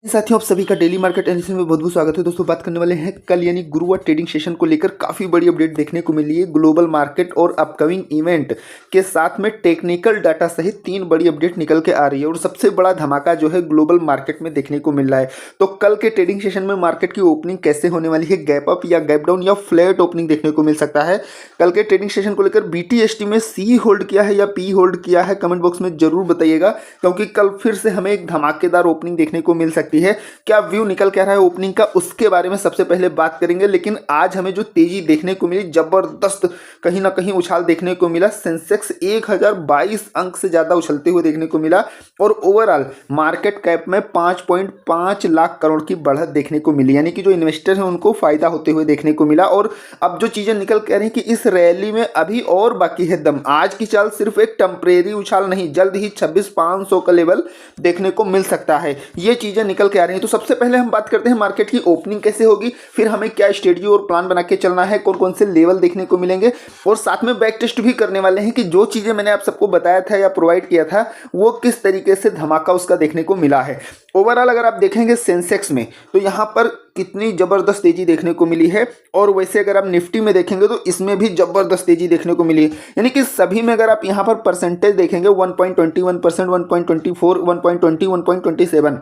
साथियों, आप सभी का डेली मार्केट एनालिसिस में बहुत बहुत स्वागत है। दोस्तों, बात करने वाले हैं कल यानी गुरुवार ट्रेडिंग सेशन को लेकर काफ़ी बड़ी अपडेट देखने को मिली है। ग्लोबल मार्केट और अपकमिंग इवेंट के साथ में टेक्निकल डाटा सहित 3 बड़ी अपडेट निकल के आ रही है और सबसे बड़ा धमाका जो है ग्लोबल मार्केट में देखने को मिल रहा है। तो कल के ट्रेडिंग सेशन में मार्केट की ओपनिंग कैसे होने वाली है, गैप अप या गैप डाउन या फ्लैट ओपनिंग देखने को मिल सकता है। कल के ट्रेडिंग सेशन को लेकर BTST में C होल्ड किया है या P होल्ड किया है, कमेंट बॉक्स में जरूर बताइएगा, क्योंकि कल फिर से हमें एक धमाकेदार ओपनिंग देखने को मिल सकती है। क्या व्यू निकल के आ रहा है ओपनिंग का, उसके बारे में सबसे पहले बात करेंगे। लेकिन आज हमें जो तेजी देखने को मिली, जबरदस्त कहीं ना कहीं उछाल देखने को मिला। सेंसेक्स 1022 अंक से ज्यादा उछलते हुए देखने को मिला और ओवरऑल मार्केट कैप में 5.5 लाख करोड़ की बढ़त देखने को मिली, यानी कि जो इन्वेस्टर हैं उनको फायदा होते हुए देखने को मिला। और अब जो चीजें निकल के आ रही हैं कि इस रैली में अभी और बाकी है दम। आज की चाल सिर्फ एक टेम्परेरी उछाल नहीं, जल्द ही 26,500 का लेवल देखने को मिल सकता है। ये चीजें निकल के आ रही हैं। तो सबसे पहले हम बात करते हैं मार्केट की ओपनिंग कैसे होगी, फिर हमें क्या स्ट्रेटजी और प्लान बना के चलना है, कौन कौन से लेवल देखने को मिलेंगे, और साथ में बैक टेस्ट भी करने वाले हैं कि जो चीजें मैंने आप सबको बताया था या प्रोवाइड किया था वो किस तरीके से धमाका उसका देखने को मिला है। ओवरऑल अगर आप देखेंगे सेंसेक्स में तो यहां पर कितनी जबरदस्त तेजी देखने को मिली है, और वैसे अगर आप निफ्टी में देखेंगे तो इसमें भी जबरदस्त तेजी देखने को मिली है। यानी कि सभी में अगर आप यहां पर परसेंटेज देखेंगे 1.21%, 1.24, 1.20, 1.27,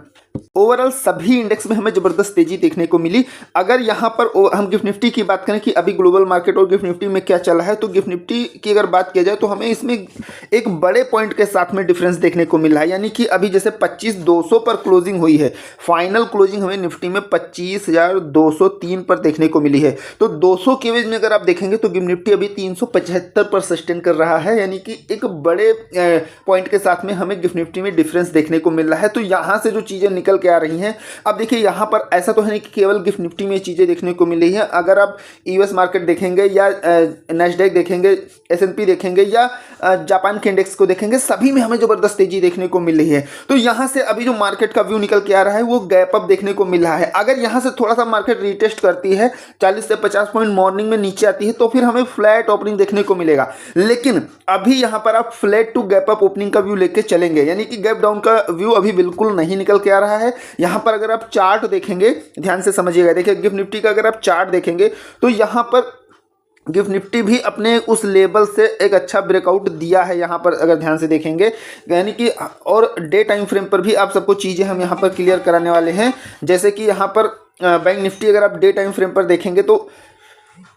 ओवरऑल सभी इंडेक्स में हमें जबरदस्त तेजी देखने को मिली। अगर यहां पर हम गिफ्ट निफ्टी की बात करें कि अभी ग्लोबल मार्केट और गिफ्ट निफ्टी में क्या चला है, तो गिफ्ट निफ्टी की अगर बात किया जाए तो हमें इसमें एक बड़े पॉइंट के साथ में डिफरेंस देखने को मिला है। यानी कि अभी जैसे 25,200 पर क्लोजिंग हुई है, फाइनल क्लोजिंग हमें निफ्टी में 25,203 पर देखने को मिली है। तो 200 के एवरेज में अगर आप देखेंगे तो गिफ्ट निफ्टी अभी 375 पर सस्टेन कर रहा है, यानी कि एक बड़े पॉइंट के साथ में हमें गिफ्ट निफ्टी में डिफरेंस देखने को मिल रहा है। तो यहां से जो चीजें निकल के आ रही हैं, अब देखिए यहां पर ऐसा तो है नहीं कि केवल गिफ्ट निफ्टी में चीजें देखने को मिल रही है। अगर आप यूएस मार्केट देखेंगे या नैस्डैक देखेंगे, S&P देखेंगे या जापान के इंडेक्स को देखेंगे, सभी में हमें जबरदस्त तेजी देखने को मिल रही है। तो यहां से अभी जो मार्केट का व्यू निकल के आ रहा है वो गैप अप देखने को मिल रहा है। अगर यहां से थोड़ा सा मार्केट रीटेस्ट करती है, 40 से 50 पॉइंट मॉर्निंग में नीचे आती है, तो फिर हमें फ्लैट ओपनिंग देखने को मिलेगा। लेकिन अभी यहां पर आप flat to gap up opening का व्यू लेके चलेंगे, यानी कि गैप डाउन का व्यू अभी बिल्कुल नहीं निकल के आ रहा है। यहां पर अगर आप चार्ट देखेंगे, ध्यान से समझिएगा, देखिए गिफ्ट निफ्टी का अगर आप चार्ट देखेंगे तो यहां पर गिफ्ट निफ्टी भी अपने उस लेवल से एक अच्छा ब्रेकआउट दिया है यहाँ पर अगर ध्यान से देखेंगे, यानी कि और डे टाइम फ्रेम पर भी आप सबको चीज़ें हम यहाँ पर क्लियर कराने वाले हैं। जैसे कि यहाँ पर बैंक निफ्टी अगर आप डे टाइम फ्रेम पर देखेंगे तो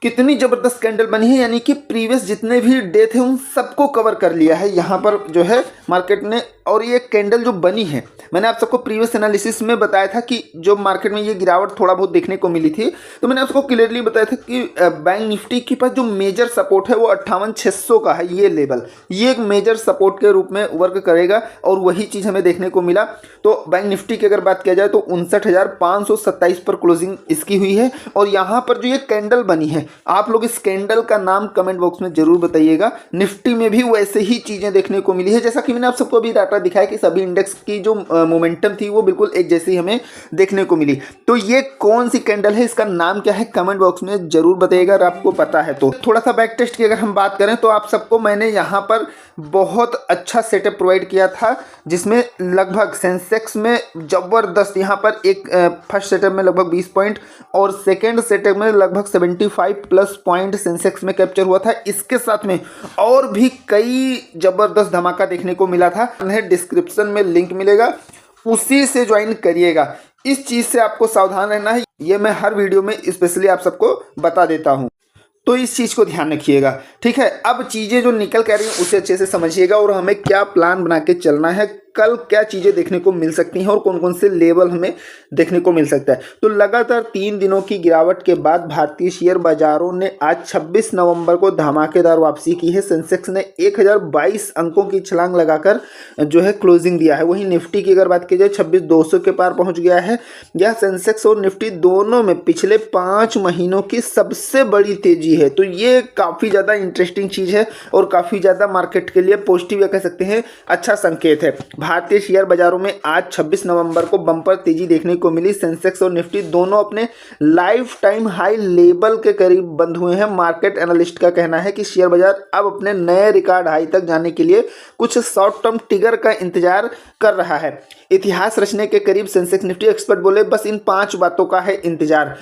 कितनी जबरदस्त कैंडल बनी है, यानी कि प्रीवियस जितने भी डे थे उन सबको कवर कर लिया है यहाँ पर जो है मार्केट ने। और ये कैंडल जो बनी है, मैंने आप सबको प्रीवियस एनालिसिस में बताया था कि जो मार्केट में ये गिरावट थोड़ा बहुत देखने को मिली थी, तो मैंने आपको क्लियरली बताया था कि बैंक निफ्टी के पास जो मेजर सपोर्ट है वो 58,600 का है। ये लेवल, ये एक मेजर सपोर्ट के रूप में वर्क करेगा और वही चीज़ हमें देखने को मिला। तो बैंक निफ्टी की अगर बात किया जाए तो 59,527 पर क्लोजिंग इसकी हुई है। और यहाँ पर जो ये कैंडल बनी है, आप लोग इस कैंडल का नाम कमेंट बॉक्स में जरूर बताइएगा। निफ्टी में भी वैसे ही चीजें देखने को मिली है, जैसा कि मैंने आप सबको अभी डाटा दिखाया कि सभी इंडेक्स की जो मोमेंटम थी वो बिल्कुल एक जैसी हमें देखने को मिली। तो ये कौन सी कैंडल है, इसका नाम क्या है, कमेंट बॉक्स में जरूर बताइएगा अगर आपको पता है तो। थोड़ा सा बैक टेस्ट की अगर हम बात करें तो आप सबको मैंने यहाँ पर बहुत अच्छा सेटअप प्रोवाइड किया था, जिसमें लगभग सेंसेक्स में जबरदस्त यहाँ पर एक फर्स्ट सेटअप में लगभग 20 पॉइंट और सेकेंड सेटअप में लगभग 75 प्लस पॉइंट सेंसेक्स में कैप्चर हुआ था। इसके साथ में और भी कई जबरदस्त धमाका देखने को मिला था। डिस्क्रिप्शन में लिंक मिलेगा, उसी से ज्वाइन करिएगा। इस चीज से आपको सावधान रहना है, ये मैं हर वीडियो में स्पेशली आप सबको बता देता हूं, तो इस चीज़ को ध्यान रखिएगा, ठीक है। अब चीज़ें जो निकल कर रही हैं उसे अच्छे से समझिएगा और हमें क्या प्लान बना के चलना है, कल क्या चीज़ें देखने को मिल सकती हैं और कौन कौन से लेवल हमें देखने को मिल सकता है। तो लगातार 3 दिनों की गिरावट के बाद भारतीय शेयर बाजारों ने आज 26 नवंबर को धमाकेदार वापसी की है। सेंसेक्स ने 1022 अंकों की छलांग लगाकर जो है क्लोजिंग दिया है। वहीं निफ्टी की अगर बात की जाए 26,200 के पार पहुंच गया है। यह सेंसेक्स और निफ्टी दोनों में पिछले 5 महीनों की सबसे बड़ी तेजी है। तो ये काफ़ी ज़्यादा इंटरेस्टिंग चीज़ है और काफ़ी ज़्यादा मार्केट के लिए पॉजिटिव या कह सकते हैं अच्छा संकेत है। भारतीय शेयर बाजारों में आज 26 नवंबर को बम्पर तेजी देखने को मिली। सेंसेक्स और निफ्टी दोनों अपने लाइफ टाइम हाई लेवल के करीब बंद हुए हैं। मार्केट एनालिस्ट का कहना है कि शेयर बाजार अब अपने नए रिकॉर्ड हाई तक जाने के लिए कुछ शॉर्ट टर्म ट्रिगर का इंतजार कर रहा है। इतिहास रचने के करीब सेंसेक्स निफ्टी। एक्सपर्ट बोले बस इन 5 बातों का है इंतजार।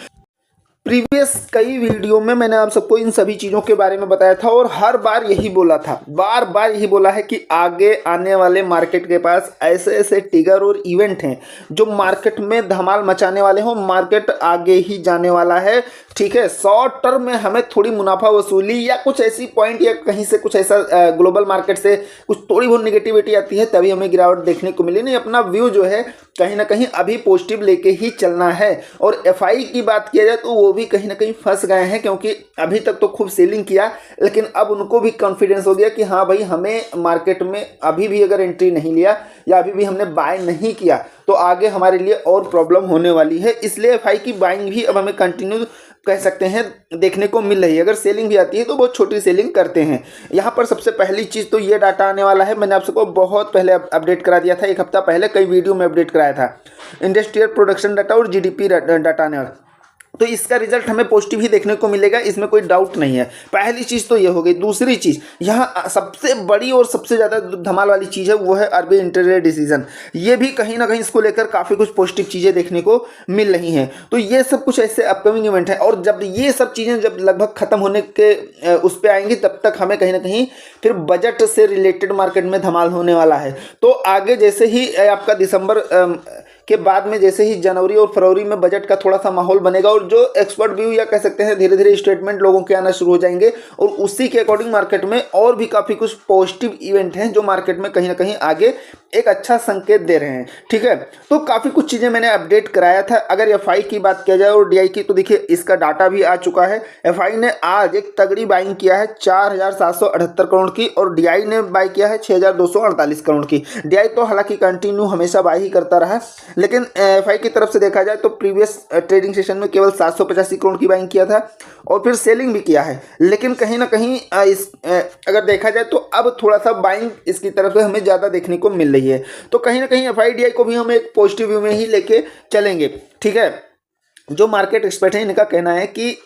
प्रीवियस कई वीडियो में मैंने आप सबको इन सभी चीज़ों के बारे में बताया था और हर बार यही बोला था, बार बार यही बोला है कि आगे आने वाले मार्केट के पास ऐसे ऐसे ट्रिगर और इवेंट हैं जो मार्केट में धमाल मचाने वाले हों। मार्केट आगे ही जाने वाला है, ठीक है। शॉर्ट टर्म में हमें थोड़ी मुनाफा वसूली या कुछ ऐसी पॉइंट या कहीं से कुछ ऐसा ग्लोबल मार्केट से कुछ थोड़ी बहुत निगेटिविटी आती है तभी हमें गिरावट देखने को मिली। नहीं, अपना व्यू जो है कहीं ना कहीं अभी पॉजिटिव लेके ही चलना है। और एफआई की बात किया जाए तो वो भी कहीं ना कहीं फंस गए हैं, क्योंकि अभी तक तो खूब सेलिंग किया लेकिन अब उनको भी कॉन्फिडेंस हो गया कि हाँ भाई, हमें मार्केट में अभी भी अगर एंट्री नहीं लिया या अभी भी हमने बाय नहीं किया तो आगे हमारे लिए और प्रॉब्लम होने वाली है। इसलिए एफआई की बाइंग भी अब हमें कंटिन्यू कह सकते हैं देखने को मिल रही है। अगर सेलिंग भी आती है तो बहुत छोटी सेलिंग करते हैं। यहाँ पर सबसे पहली चीज़ तो ये डाटा आने वाला है। मैंने आप सबको बहुत पहले अपडेट करा दिया था, 1 हफ्ता पहले कई वीडियो में अपडेट कराया था। इंडस्ट्रियल प्रोडक्शन डाटा और जीडीपी डाटा आने वाला, तो इसका रिजल्ट हमें पॉजिटिव ही देखने को मिलेगा, इसमें कोई डाउट नहीं है। पहली चीज़ तो ये हो गई। दूसरी चीज़ यहाँ सबसे बड़ी और सबसे ज़्यादा धमाल वाली चीज़ है वो है आरबीआई इंटरडे डिसीजन। ये भी कहीं ना कहीं इसको लेकर काफ़ी कुछ पॉजिटिव चीज़ें देखने को मिल रही हैं। तो ये सब कुछ ऐसे अपकमिंग इवेंट है और जब ये सब चीज़ें जब लगभग ख़त्म होने के उस पर आएंगी तब तक हमें कहीं ना कहीं फिर बजट से रिलेटेड मार्केट में धमाल होने वाला है। तो आगे जैसे ही आपका दिसंबर के बाद में जैसे ही जनवरी और फरवरी में बजट का थोड़ा सा माहौल बनेगा और जो एक्सपर्ट व्यू या कह सकते हैं धीरे धीरे स्टेटमेंट लोगों के आना शुरू हो जाएंगे और उसी के अकॉर्डिंग मार्केट में और भी काफ़ी कुछ पॉजिटिव इवेंट हैं जो मार्केट में कहीं ना कहीं आगे एक अच्छा संकेत दे रहे हैं, ठीक है। तो काफ़ी कुछ चीज़ें मैंने अपडेट कराया था। अगर एफआई की बात किया जाए और डीआई की तो देखिए इसका डाटा भी आ चुका है। एफआई ने आज एक तगड़ी बाइंग किया है 4778 करोड़ की और डीआई ने बाई किया है 6248 करोड़ की। डीआई तो हालांकि कंटिन्यू हमेशा बाई ही करता रहा, लेकिन एफआई की तरफ से देखा जाए तो प्रीवियस ट्रेडिंग सेशन में केवल 785 करोड़ की बाइंग किया था और फिर सेलिंग भी किया है। लेकिन कहीं ना कहीं अगर देखा जाए तो अब थोड़ा सा बाइंग इसकी तरफ से हमें ज़्यादा देखने को मिल रही है। तो कहीं ना कहीं एफआईडीआई को भी हम एक पॉजिटिव व्यू में ही लेके चलेंगे, ठीक है। जो मार्केट एक्सपर्ट हैं इनका कहना है कि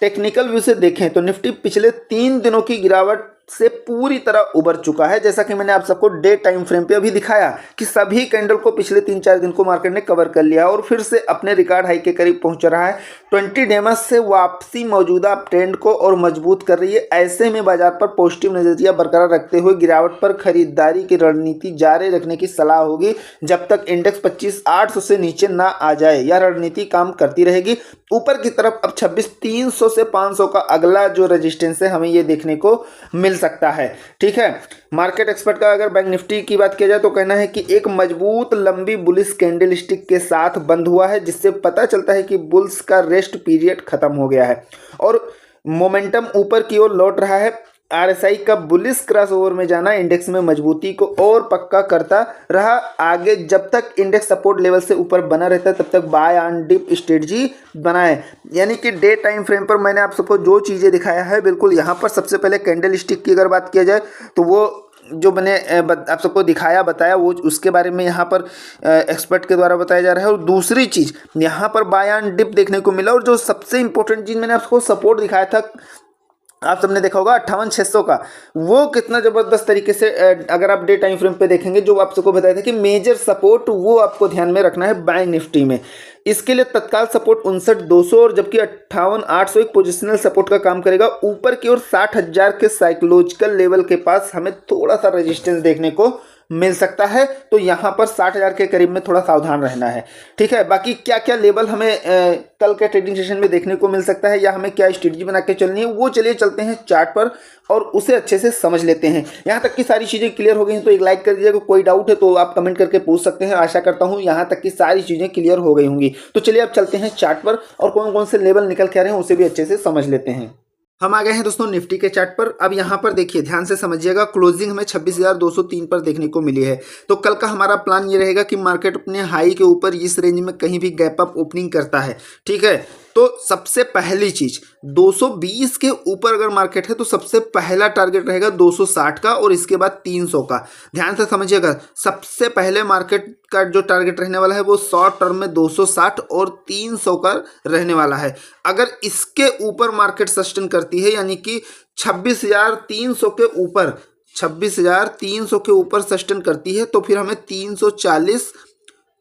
टेक्निकल व्यू से देखें तो निफ्टी पिछले 3 दिनों की गिरावट से पूरी तरह उबर चुका है। जैसा कि मैंने आप सबको डे टाइम फ्रेम पे अभी दिखाया कि सभी कैंडल को पिछले 3-4 दिन को मार्केट ने कवर कर लिया और फिर से अपने रिकॉर्ड हाई के करीब पहुंच रहा है। 20 डेमस से वापसी मौजूदा ट्रेंड को और मजबूत कर रही है। ऐसे में बाजार पर पॉजिटिव नजरिया बरकरार रखते हुए गिरावट पर खरीदारी की रणनीति जारी रखने की सलाह होगी जब तक इंडेक्स 25,800 से नीचे ना आ जाए। यह रणनीति काम करती रहेगी। ऊपर की तरफ अब 26,300 से 500 का अगला जो रेजिस्टेंस है हमें ये देखने को मिल सकता है, ठीक है। मार्केट एक्सपर्ट का अगर बैंक निफ्टी की बात किया जाए तो कहना है कि एक मजबूत लंबी बुलिश कैंडल स्टिक के साथ बंद हुआ है, जिससे पता चलता है कि बुल्स का रेस्ट पीरियड खत्म हो गया है और मोमेंटम ऊपर की ओर लौट रहा है। आरएसआई का बुलिश क्रॉसओवर में जाना इंडेक्स में मजबूती को और पक्का करता रहा। आगे जब तक इंडेक्स सपोर्ट लेवल से ऊपर बना रहता है तब तक बाय ऑन डिप स्ट्रेटजी बनाए। यानी कि डे टाइम फ्रेम पर मैंने आप सबको जो चीज़ें दिखाया है बिल्कुल यहाँ पर सबसे पहले कैंडल स्टिक की अगर बात किया जाए तो वो जो मैंने आप सबको दिखाया बताया वो उसके बारे में यहाँ पर एक्सपर्ट के द्वारा बताया जा रहा है। और दूसरी चीज़ यहाँ पर बाय ऑन डिप देखने को मिला और जो सबसे इंपॉर्टेंट चीज़ मैंने आपको सपोर्ट दिखाया था आप सबने देखा होगा 58,600 का, वो कितना ज़बरदस्त तरीके से अगर आप डे टाइम फ्रेम पे देखेंगे जो आप सबको बताया था कि मेजर सपोर्ट वो आपको ध्यान में रखना है बैंक निफ्टी में। इसके लिए तत्काल सपोर्ट 59,200 और जबकि 58,800 एक पोजिशनल सपोर्ट का काम करेगा। ऊपर की ओर 60,000 के साइकोलॉजिकल लेवल के पास हमें थोड़ा सा रेजिस्टेंस देखने को मिल सकता है, तो यहाँ पर 60,000 के करीब में थोड़ा सावधान रहना है, ठीक है। बाकी क्या क्या लेवल हमें कल के ट्रेडिंग सेशन में देखने को मिल सकता है या हमें क्या स्ट्रेटजी बना के चलनी है वो चलिए चलते हैं चार्ट पर और उसे अच्छे से समझ लेते हैं। यहाँ तक की सारी चीज़ें क्लियर हो गई हैं तो एक लाइक कर दीजिएगा। कोई डाउट है तो आप कमेंट करके पूछ सकते हैं। आशा करता हूँ यहाँ तक की सारी चीज़ें क्लियर हो गई होंगी। तो चलिए अब चलते हैं चार्ट पर और कौन कौन से लेवल निकल के आ रहे हैं उसे भी अच्छे से समझ लेते हैं। हम आ गए हैं दोस्तों निफ्टी के चार्ट पर। अब यहाँ पर देखिए ध्यान से समझिएगा, क्लोजिंग हमें 26,203 पर देखने को मिली है। तो कल का हमारा प्लान ये रहेगा कि मार्केट अपने हाई के ऊपर इस रेंज में कहीं भी गैप अप ओपनिंग करता है, ठीक है। तो सबसे पहली चीज 220 के ऊपर अगर मार्केट है तो सबसे पहला टारगेट रहेगा 260 का और इसके बाद 300 का। ध्यान से समझिएगा, सबसे पहले मार्केट का जो टारगेट रहने वाला है वो शॉर्ट टर्म में 260 और 300 का रहने वाला है। अगर इसके ऊपर मार्केट सस्टेन करती है यानी कि 26,300 के ऊपर 26,300 के ऊपर सस्टेन करती है तो फिर हमें 340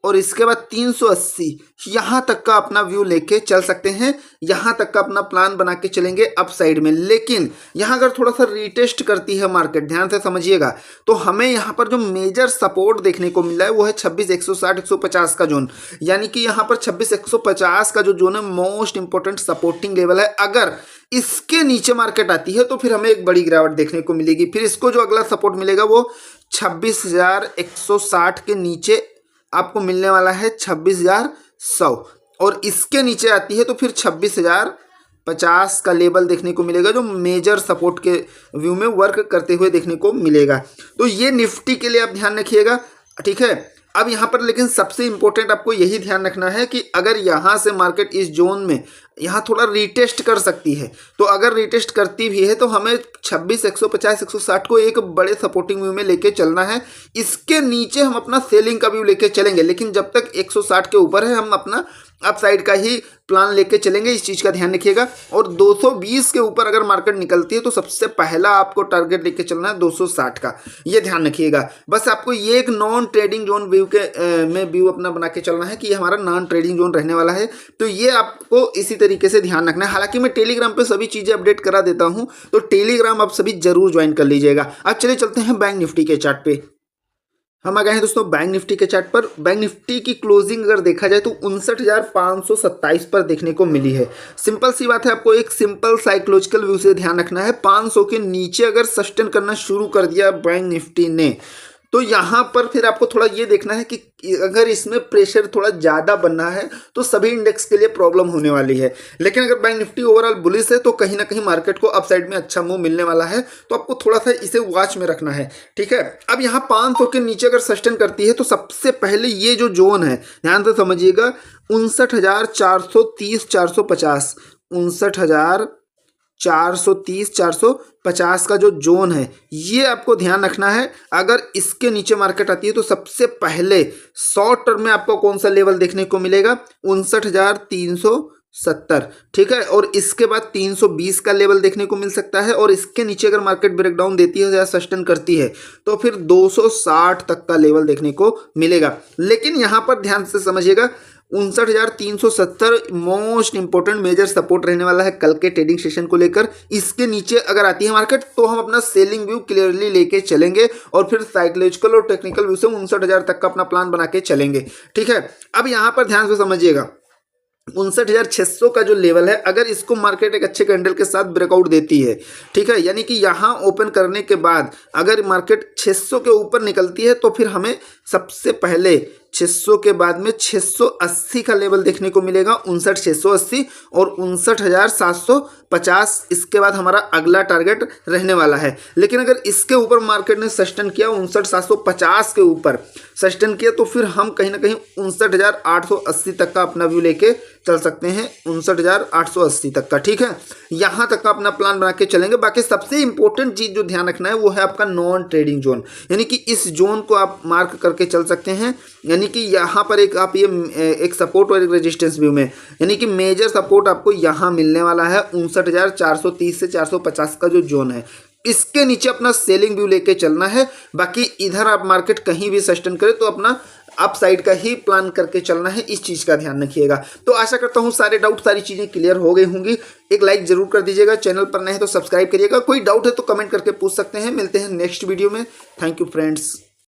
और इसके बाद 380 यहाँ तक का अपना व्यू लेके चल सकते हैं। यहाँ तक का अपना प्लान बना के चलेंगे अप साइड में। लेकिन यहाँ अगर थोड़ा सा रीटेस्ट करती है मार्केट, ध्यान से समझिएगा, तो हमें यहाँ पर जो मेजर सपोर्ट देखने को मिला है वो है 26,160-150 का जोन। यानी कि यहाँ पर 26,150 का जो जोन है मोस्ट इंपॉर्टेंट सपोर्टिंग लेवल है। अगर इसके नीचे मार्केट आती है तो फिर हमें एक बड़ी गिरावट देखने को मिलेगी। फिर इसको जो अगला सपोर्ट मिलेगा वो 26,160 के नीचे आपको मिलने वाला है 26,100 और इसके नीचे आती है तो फिर 26,050 का लेवल देखने को मिलेगा जो मेजर सपोर्ट के व्यू में वर्क करते हुए देखने को मिलेगा। तो ये निफ्टी के लिए आप ध्यान रखिएगा, ठीक है। अब यहाँ पर लेकिन सबसे इंपॉर्टेंट आपको यही ध्यान रखना है कि अगर यहाँ से मार्केट इस जोन में यहाँ थोड़ा रीटेस्ट कर सकती है, तो अगर रीटेस्ट करती भी है तो हमें 26,150-160 को एक बड़े सपोर्टिंग व्यू में लेके चलना है। इसके नीचे हम अपना सेलिंग का व्यू लेके चलेंगे, लेकिन जब तक 160 के ऊपर है हम अपना अप साइड का ही प्लान लेके चलेंगे, इस चीज़ का ध्यान रखिएगा। और 220 के ऊपर अगर मार्केट निकलती है तो सबसे पहला आपको टारगेट लेके चलना है 260 का, ये ध्यान रखिएगा। बस आपको ये एक नॉन ट्रेडिंग जोन व्यू के में व्यू अपना बना के चलना है कि ये हमारा नॉन ट्रेडिंग जोन रहने वाला है। तो ये आपको इसी तरीके से ध्यान रखना है। हालांकि मैं टेलीग्राम पे सभी चीज़ें अपडेट करा देता हूँ, तो टेलीग्राम आप सभी जरूर ज्वाइन कर लीजिएगा। अब चलिए चलते हैं बैंक निफ्टी के चार्ट पे। हम आ गए हैं दोस्तों बैंक निफ्टी के चार्ट पर। बैंक निफ्टी की क्लोजिंग अगर देखा जाए तो 59,527 पर देखने को मिली है। सिंपल सी बात है, आपको एक सिंपल साइकोलॉजिकल व्यू से ध्यान रखना है। 500 के नीचे अगर सस्टेन करना शुरू कर दिया बैंक निफ्टी ने तो यहाँ पर फिर आपको थोड़ा ये देखना है कि अगर इसमें प्रेशर थोड़ा ज़्यादा बनना है तो सभी इंडेक्स के लिए प्रॉब्लम होने वाली है। लेकिन अगर बैंक निफ्टी ओवरऑल बुलिश है तो कहीं ना कहीं मार्केट को अपसाइड में अच्छा मूव मिलने वाला है, तो आपको थोड़ा सा इसे वॉच में रखना है, ठीक है। अब यहाँ 500 के नीचे अगर सस्टेन करती है तो सबसे पहले ये जो जोन है ध्यान से समझिएगा, 59,430-450, 59,430-450 का जो जोन है ये आपको ध्यान रखना है। अगर इसके नीचे मार्केट आती है तो सबसे पहले शॉर्ट टर्म में आपको कौन सा लेवल देखने को मिलेगा, 59,370, ठीक है। और इसके बाद 320 का लेवल देखने को मिल सकता है। और इसके नीचे अगर मार्केट ब्रेकडाउन देती है या सस्टेन करती है तो फिर 260 तक का लेवल देखने को मिलेगा। लेकिन यहाँ पर ध्यान से समझिएगा, 59,370 मोस्ट इंपोर्टेंट मेजर सपोर्ट रहने वाला है कल के ट्रेडिंग सेशन को लेकर। इसके नीचे अगर आती है मार्केट तो हम अपना सेलिंग व्यू क्लियरली लेके चलेंगे और फिर साइकोलॉजिकल और टेक्निकल व्यू से 59,000 तक का अपना प्लान बना के चलेंगे, ठीक है। अब यहाँ पर ध्यान से समझिएगा, 59,600 का जो लेवल है अगर इसको मार्केट एक अच्छे कैंडल के साथ ब्रेकआउट देती है, ठीक है, यानी कि यहाँ ओपन करने के बाद अगर मार्केट 600 के ऊपर निकलती है तो फिर हमें सबसे पहले 600 के बाद में 680 का लेवल देखने को मिलेगा, 59,680 और 59,750 इसके बाद हमारा अगला टारगेट रहने वाला है। लेकिन अगर इसके ऊपर मार्केट ने सस्टेन किया, 59,750 के ऊपर सस्टेन किया तो फिर हम कहीं ना कहीं 59,880 तक का अपना व्यू लेके चल सकते हैं, 59,880 तक का, ठीक है। यहाँ तक का अपना प्लान बना के चलेंगे। बाकी सबसे इंपॉर्टेंट चीज़ जो ध्यान रखना है वो है आपका नॉन ट्रेडिंग जोन, यानी कि इस जोन को आप मार्क करके चल सकते हैं। यानी कि यहाँ पर एक आप ये एक सपोर्ट और एक रेजिस्टेंस व्यू में, यानी कि मेजर सपोर्ट आपको यहाँ मिलने वाला है 59,430 से 450 का जो जोन है, इसके नीचे अपना सेलिंग व्यू लेके चलना है। बाकी इधर आप मार्केट कहीं भी सस्टेन करे तो अपना अप साइड का ही प्लान करके चलना है, इस चीज़ का ध्यान रखिएगा। तो आशा करता हूँ सारे डाउट सारी चीज़ें क्लियर हो गई होंगी। एक लाइक जरूर कर दीजिएगा, चैनल पर नए हैं तो सब्सक्राइब करिएगा। कोई डाउट है तो कमेंट करके पूछ सकते हैं। मिलते हैं नेक्स्ट वीडियो में। Thank you friends.